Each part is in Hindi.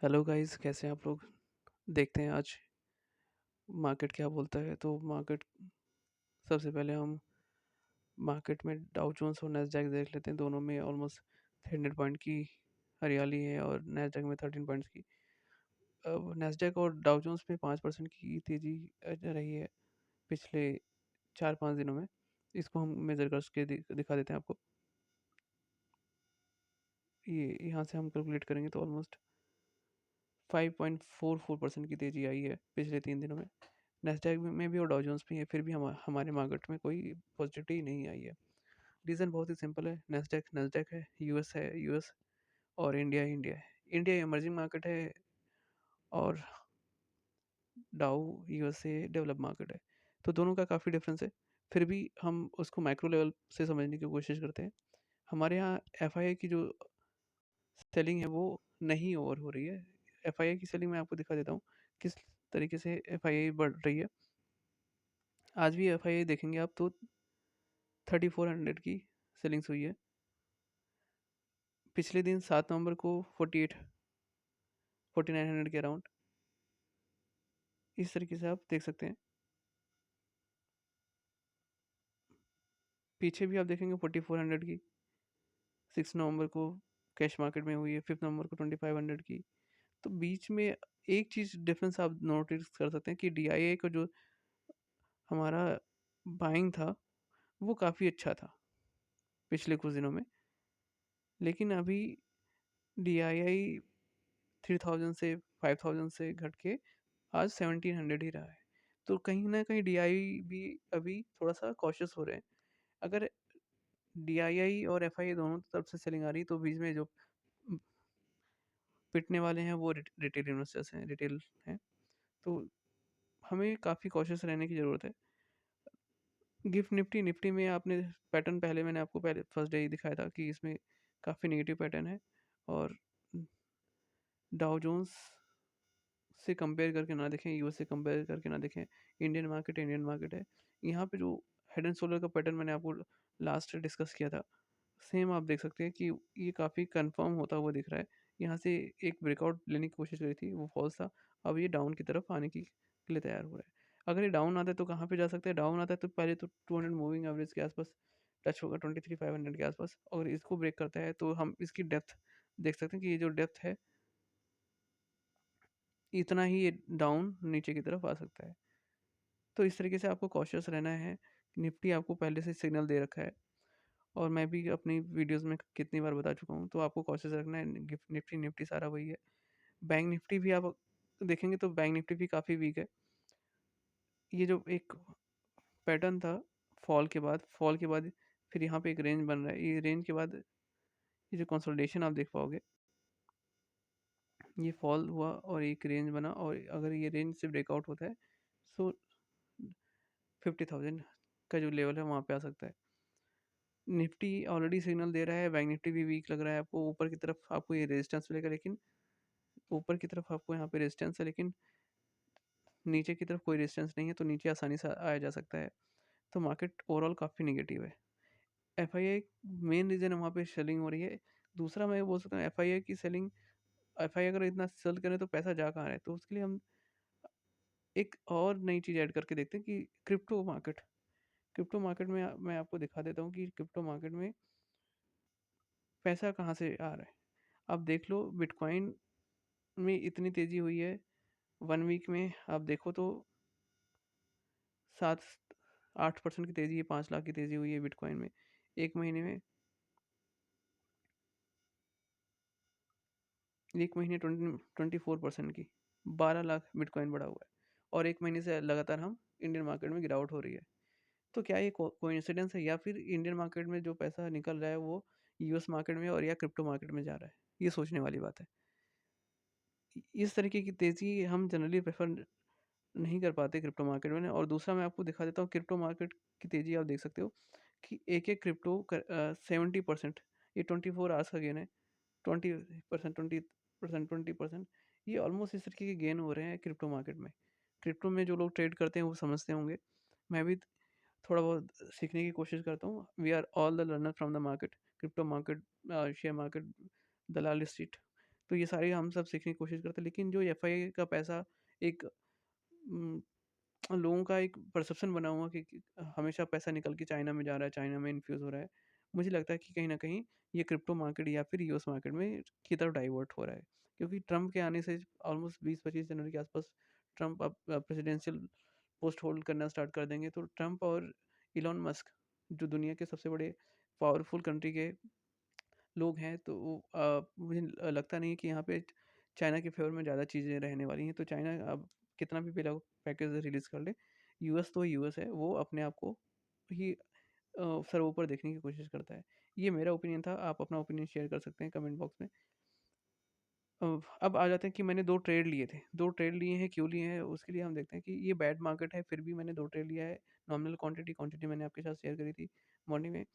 हेलो गाइस, कैसे हैं आप लोग। देखते हैं आज मार्केट क्या बोलता है। तो मार्केट सबसे पहले हम मार्केट में डाउ जोन्स और नैस्डैक देख लेते हैं। दोनों में ऑलमोस्ट 300 पॉइंट की हरियाली है और नैस्डैक में 13 पॉइंट्स की। अब नैस्डैक और डाउ जोन्स में 5% की तेज़ी रही है पिछले 4-5 दिनों में। इसको हम मेजर करके दिखा देते हैं आपको। ये यहाँ से हम कैलकुलेट करेंगे तो ऑलमोस्ट 5.44% की तेज़ी आई है पिछले 3 दिनों में। नैस्डैक में भी और डाउ जोन्स भी है, फिर भी हमारे मार्केट में कोई पॉजिटिविटी नहीं आई है। रीज़न बहुत ही सिंपल है। नैस्डैक नैस्डैक है यूएस, और इंडिया है। इंडिया इमर्जिंग मार्केट है और डाउ यूएसए डेवलप मार्केट है। तो दोनों का काफ़ी डिफरेंस है। फिर भी हम उसको माइक्रो लेवल से समझने की कोशिश करते हैं। हमारे यहाँ एफआईआई की जो सेलिंग है वो नहीं ओवर हो रही है। एफआईआई की सेलिंग मैं आपको दिखा देता हूँ किस तरीके से एफआईआई बढ़ रही है। आज भी एफआईआई देखेंगे आप तो 3400 की सेलिंग्स हुई है। पिछले दिन 7 नवंबर को 4900 के अराउंड। इस तरीके से आप देख सकते हैं। पीछे भी आप देखेंगे 4400 की 6 नवंबर को कैश मार्केट में हुई है। 5 नवंबर को 2500 की। तो बीच में एक चीज़ डिफरेंस आप नोटिस कर सकते हैं कि डीआईए का जो हमारा बाइंग था वो काफ़ी अच्छा था पिछले कुछ दिनों में। लेकिन अभी डीआईआई 3000 से 5000 से घट के आज 1700 ही रहा है। तो कहीं ना कहीं डीआई भी अभी थोड़ा सा कॉशियस हो रहे हैं। अगर डीआईआई और एफआई दोनों तरफ से सेलिंग आ रही तो बीच में जो पिटने वाले हैं वो रिटेल इन्वेस्टर्स हैं, रिटेल हैं। तो हमें काफ़ी कॉशियस रहने की ज़रूरत है। गिफ्ट निफ्टी निफ्टी में आपने पैटर्न पहले मैंने आपको पहले फर्स्ट डे ही दिखाया था कि इसमें काफ़ी नेगेटिव पैटर्न है। और डाउ जोन्स से कंपेयर करके ना देखें, यूएस से कंपेयर करके ना देखें। इंडियन मार्केट है। यहाँ पे जो हेड एंड शोल्डर का पैटर्न मैंने आपको लास्ट डिस्कस किया था, सेम आप देख सकते हैं कि ये काफ़ी कंफर्म होता हुआ दिख रहा है। यहाँ से एक ब्रेकआउट लेने की कोशिश करी थी, वो फॉल्स था। अब ये डाउन की तरफ आने की के लिए तैयार हो रहा है। अगर ये डाउन आता है तो कहाँ पे जा सकता है। डाउन आता है तो पहले तो 200 मूविंग एवरेज के आसपास टच होगा, 23,500 के आसपास। अगर इसको ब्रेक करता है तो हम इसकी डेप्थ देख सकते हैं कि ये जो डेप्थ है इतना ही ये डाउन नीचे की तरफ आ सकता है। तो इस तरीके से आपको कॉशियस रहना है। निफ्टी आपको पहले से सिग्नल दे रखा है और मैं भी अपनी वीडियोस में कितनी बार बता चुका हूँ। तो आपको कॉशियस रखना है। गिफ्ट निफ्टी निफ्टी सारा वही है। बैंक निफ्टी भी आप देखेंगे तो बैंक निफ्टी भी काफ़ी वीक है। ये जो एक पैटर्न था फॉल के बाद फिर यहाँ पे एक रेंज बन रहा है। ये रेंज के बाद ये जो कंसोलिडेशन आप देख पाओगे, ये फॉल हुआ और एक रेंज बना, और अगर ये रेंज से ब्रेकआउट होता है सो 50,000 का जो लेवल है वहाँ पे आ सकता है। निफ्टी ऑलरेडी सिग्नल दे रहा है। बैंक निफ्टी भी वीक लग रहा है आपको। ऊपर की तरफ आपको ये रेजिस्टेंस मिलेगा, लेकिन ऊपर की तरफ आपको यहाँ पे रेजिस्टेंस है, लेकिन नीचे की तरफ कोई रेजिस्टेंस नहीं है। तो नीचे आसानी से आया जा सकता है। तो मार्केट ओवरऑल काफ़ी निगेटिव है। एफआईआई मेन रीज़न है वहाँ पे सेलिंग हो रही है। दूसरा मैं ये बोल सकता हूँ, एफआईआई की सेलिंग, एफआईआई अगर इतना सेल करे तो पैसा जा कहाँ रहा है। तो उसके लिए हम एक और नई चीज़ ऐड करके देखते हैं कि क्रिप्टो मार्केट में मैं आपको दिखा देता हूँ कि क्रिप्टो मार्केट में पैसा कहाँ से आ रहा है। आप देख लो, बिटकॉइन में इतनी तेज़ी हुई है 1 वीक में। आप देखो तो 7-8% की तेज़ी है। 5 लाख की तेज़ी हुई है बिटकॉइन में 1 महीने में। 1 महीने 24% की 12 लाख बिटकॉइन बढ़ा हुआ है। और 1 महीने से लगातार हम इंडियन मार्केट में गिरावट हो रही है। तो क्या ये कोइंसिडेंस है, या फिर इंडियन मार्केट में जो पैसा निकल रहा है वो यूएस मार्केट में और या क्रिप्टो मार्केट में जा रहा है। ये सोचने वाली बात है। इस तरीके की तेज़ी हम जनरली प्रेफर नहीं कर पाते क्रिप्टो मार्केट में। और दूसरा मैं आपको दिखा देता हूँ क्रिप्टो मार्केट की तेज़ी। आप देख सकते हो कि एक एक क्रिप्टो 70%, ये 24 आवर्स का गेन है। 20%, 20%, 20%, ये ऑलमोस्ट इस तरीके के गेन हो रहे हैं क्रिप्टो मार्केट में। क्रिप्टो में जो लोग ट्रेड करते हैं वो समझते होंगे। मैं भी थोड़ा बहुत सीखने की कोशिश करता हूँ। We are all the learner from the market, crypto market, share market, Dalal street. तो ये सारे हम सब सीखने की कोशिश करते हैं, लेकिन जो एफआई का पैसा एक उम, लोगों का एक परसेप्शन बना हुआ कि हमेशा पैसा निकल के चाइना में जा रहा है, चाइना में इन्फ्यूज़ हो रहा है। मुझे लगता है कि कहीं न कहीं ये क्रिप्टो मार्केट या फिर यूएस मार्केट में की तरफ डाइवर्ट हो रहा है। क्योंकि ट्रम्प के आने से ऑलमोस्ट 20-25 जनवरी के आसपास ट्रम्प अब प्रेसिडेंशियल पोस्ट होल्ड करना स्टार्ट कर देंगे। तो ट्रम्प और इलॉन मस्क जो दुनिया के सबसे बड़े पावरफुल कंट्री के लोग हैं, तो मुझे लगता नहीं है कि यहाँ पे चाइना के फ़ेवर में ज़्यादा चीज़ें रहने वाली हैं। तो चाइना अब कितना भी पेला पैकेज रिलीज़ कर ले, यूएस तो यूएस है, वो अपने आप को ही सर्वोपर देखने की कोशिश करता है। ये मेरा ओपिनियन था, आप अपना ओपिनियन शेयर कर सकते हैं कमेंट बॉक्स में। अब आ जाते हैं कि मैंने 2 ट्रेड लिए थे। 2 ट्रेड लिए हैं, क्यों लिए हैं? उसके लिए हम देखते हैं कि ये बैड मार्केट है, फिर भी मैंने 2 ट्रेड लिया है। नॉमिनल क्वांटिटी मैंने आपके साथ शेयर करी थी मॉर्निंग में।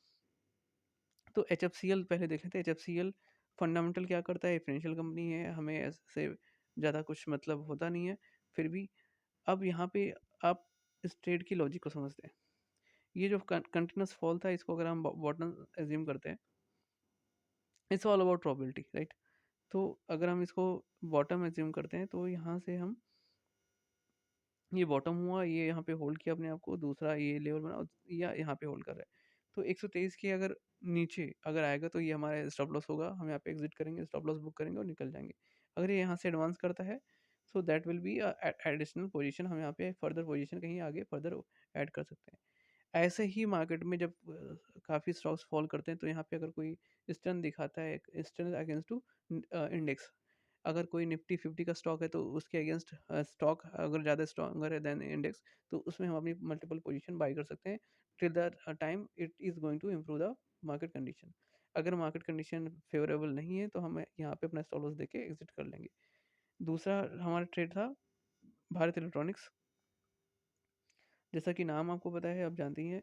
तो एचएफसीएल पहले देख लेते हैं। एचएफसीएल फंडामेंटल क्या करता है? फाइनेंशियल कंपनी है, हमें ऐसे ज़्यादा कुछ मतलब होता नहीं है। फिर भी अब यहाँ पे आप इस ट्रेड की लॉजिक को समझते हैं। ये जो कंटीन्यूअस फॉल था, इसको अगर हम बॉटम अज्यूम करते हैं, it's all about probability, right? तो अगर हम इसको बॉटम अज्यूम करते हैं, तो यहाँ से हम ये बॉटम हुआ, ये यहाँ पे होल्ड किया अपने आप को, दूसरा ये लेवल बना या यहाँ पे होल्ड कर रहा है। तो 123 के अगर नीचे अगर आएगा, तो ये हमारा स्टॉप लॉस होगा, हम यहाँ पे एग्जिट करेंगे, स्टॉप लॉस बुक करेंगे और निकल जाएंगे। अगर ये यहाँ से एडवांस करता है, so that will be additional position, हम यहाँ पे फर्दर पोजीशन कहीं आगे फर्दर ऐड कर सकते हैं। ऐसे ही मार्केट में जब काफ़ी स्टॉक्स फॉल करते हैं, तो यहाँ पे अगर कोई स्ट्रेंथ दिखाता है, स्ट्रेंथ अगेंस्ट टू इंडेक्स, अगर कोई निफ्टी 50 का स्टॉक है, तो उसके अगेंस्ट स्टॉक अगर ज़्यादा स्ट्रॉन्गर है देन इंडेक्स, तो उसमें हम अपनी मल्टीपल पोजीशन बाई कर सकते हैं till the time it is going to improve the market condition. अगर मार्केट कंडीशन फेवरेबल नहीं है, तो हम यहाँ पे अपना स्टॉप लॉस देके एग्जिट कर लेंगे। दूसरा हमारा ट्रेड था भारत इलेक्ट्रॉनिक्स। जैसा कि नाम आपको पता है, आप जानती हैं,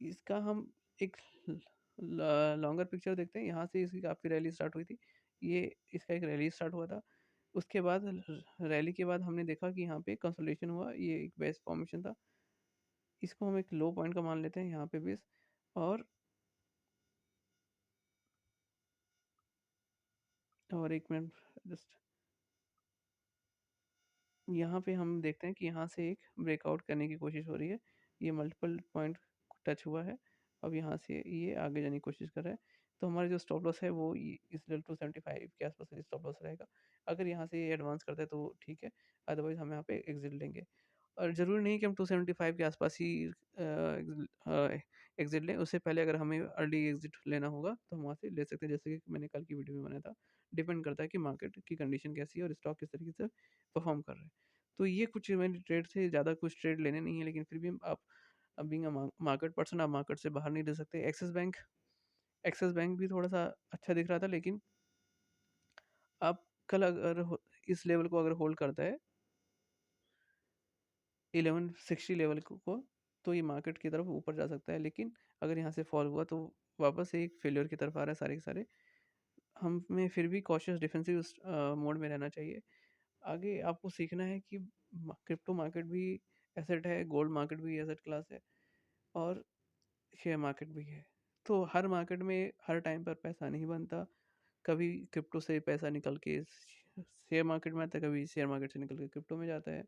इसका हम एक लॉन्गर पिक्चर देखते हैं। यहाँ से इसकी काफ़ी रैली स्टार्ट हुई थी। ये इसका एक रैली स्टार्ट हुआ था। उसके बाद रैली के बाद हमने देखा कि यहाँ पे कंसोलिडेशन हुआ। ये एक बेस्ट फॉर्मेशन था। इसको हम एक लो पॉइंट का मान लेते हैं यहाँ पे बेस। और एक मिनट, जस्ट यहाँ पे हम देखते हैं कि यहाँ से एक ब्रेकआउट करने की कोशिश हो रही है। ये मल्टीपल पॉइंट टच हुआ है। अब यहाँ से ये आगे जाने की कोशिश कर रहा है। तो हमारा जो स्टॉप लॉस है, वो इस लेवल 275 के आसपास स्टॉप लॉस रहेगा। अगर यहाँ से ये एडवांस करता है, तो ठीक है, अदरवाइज हम यहाँ पे एग्जिट लेंगे। और ज़रूरी नहीं कि हम 275 के आसपास ही एग्जिट लें। उससे पहले अगर हमें अर्ली एग्जिट लेना होगा, तो हम वहाँ से ले सकते हैं, जैसे कि मैंने कल की वीडियो में बनाया था। डिपेंड करता है कि मार्केट की कंडीशन कैसी है और स्टॉक किस तरीके से परफॉर्म कर रहे हैं। तो ये कुछ मेरे ट्रेड थे, ज़्यादा कुछ ट्रेड लेने नहीं है, लेकिन फिर भी आप बीइंग अ मार्केट पर्सन, आप मार्केट से बाहर नहीं रह सकते। एक्सिस बैंक भी थोड़ा-सा अच्छा दिख रहा था, लेकिन आप कल अगर इस लेवल को अगर होल्ड करता है 1160 लेवल को, तो ये मार्केट की तरफ ऊपर जा सकता है। लेकिन अगर यहाँ से फॉल हुआ, तो वापस से एक फेल्योर की तरफ आ रहा है सारे के सारे। हमें फिर भी कॉशियस डिफेंसिव मोड में रहना चाहिए। आगे आपको सीखना है कि क्रिप्टो मार्केट भी एसेट है, गोल्ड मार्केट भी एसेट क्लास है, और शेयर मार्केट भी है। तो हर मार्केट में हर टाइम पर पैसा नहीं बनता। कभी क्रिप्टो से पैसा निकल के शेयर मार्केट में आता है, कभी शेयर मार्केट से निकल के क्रिप्टो में जाता है।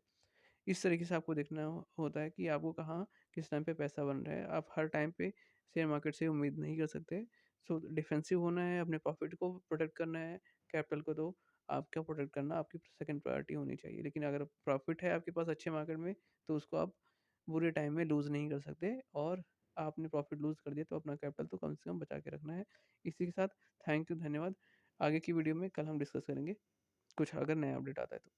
इस तरीके से आपको देखना होता है कि आपको कहाँ किस टाइम पे पैसा बन रहा है। आप हर टाइम पे शेयर मार्केट से उम्मीद नहीं कर सकते। सो डिफेंसिव होना है, अपने प्रॉफिट को प्रोटेक्ट करना है, कैपिटल को तो आपका प्रोटेक्ट करना आपकी सेकंड प्रायोरिटी होनी चाहिए। लेकिन अगर प्रॉफिट है आपके पास अच्छे मार्केट में, तो उसको आप बुरे टाइम में लूज़ नहीं कर सकते। और आपने प्रॉफिट लूज़ कर दिया, तो अपना कैपिटल तो कम से कम बचा के रखना है। इसी के साथ थैंक यू, धन्यवाद। आगे की वीडियो में कल हम डिस्कस करेंगे कुछ अगर नया अपडेट आता है तो।